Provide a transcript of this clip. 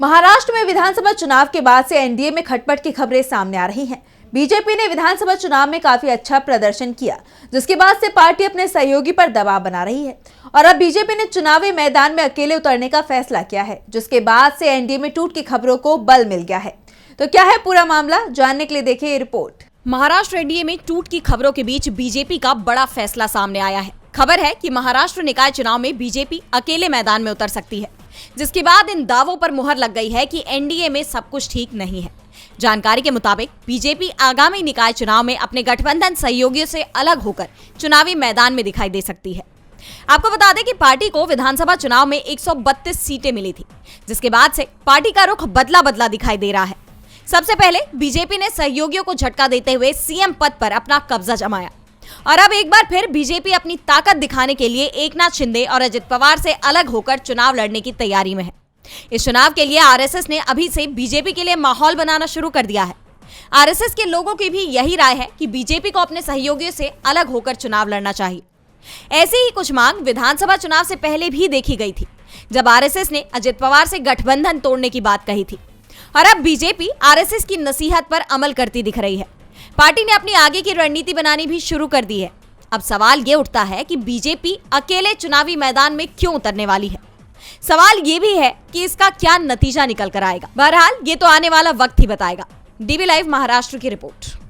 महाराष्ट्र में विधानसभा चुनाव के बाद से एनडीए में खटपट की खबरें सामने आ रही हैं। बीजेपी ने विधानसभा चुनाव में काफी अच्छा प्रदर्शन किया, जिसके बाद से पार्टी अपने सहयोगी पर दबाव बना रही है और अब बीजेपी ने चुनावी मैदान में अकेले उतरने का फैसला किया है, जिसके बाद से एनडीए में टूट की खबरों को बल मिल गया है। तो क्या है पूरा मामला, जानने के लिए देखिए ये रिपोर्ट। महाराष्ट्र एनडीए में टूट की खबरों के बीच बीजेपी का बड़ा फैसला सामने आया है। खबर है कि महाराष्ट्र निकाय चुनाव में बीजेपी अकेले मैदान में उतर सकती है, जिसके बाद इन दावों पर मुहर लग गई है कि एनडीए में सब कुछ ठीक नहीं है। जानकारी के मुताबिक बीजेपी आगामी निकाय चुनाव में अपने गठबंधन सहयोगियों से अलग होकर चुनावी मैदान में दिखाई दे सकती है। आपको बता दें कि पार्टी को विधानसभा चुनाव में 132 सीटें मिली थी, जिसके बाद से पार्टी का रुख बदला बदला दिखाई दे रहा है। सबसे पहले बीजेपी ने सहयोगियों को झटका देते हुए सीएम पद पर अपना कब्जा जमाया और अब एक बार फिर बीजेपी अपनी ताकत दिखाने के लिए एकनाथ शिंदे और अजित पवार से अलग होकर चुनाव लड़ने की तैयारी में है। इस चुनाव के लिए आरएसएस ने अभी से बीजेपी के लिए माहौल बनाना शुरू कर दिया है। आरएसएस के लोगों की भी यही राय है कि बीजेपी को अपने सहयोगियों से अलग होकर चुनाव लड़ना चाहिए। ऐसी ही कुछ मांग विधानसभा चुनाव से पहले भी देखी गई थी, जब आरएसएस ने अजित पवार से गठबंधन तोड़ने की बात कही थी और अब बीजेपी आरएसएस की नसीहत पर अमल करती दिख रही है। पार्टी ने अपनी आगे की रणनीति बनानी भी शुरू कर दी है। अब सवाल ये उठता है कि बीजेपी अकेले चुनावी मैदान में क्यों उतरने वाली है। सवाल ये भी है कि इसका क्या नतीजा निकल कर आएगा। बहरहाल ये तो आने वाला वक्त ही बताएगा। डीवी लाइव महाराष्ट्र की रिपोर्ट।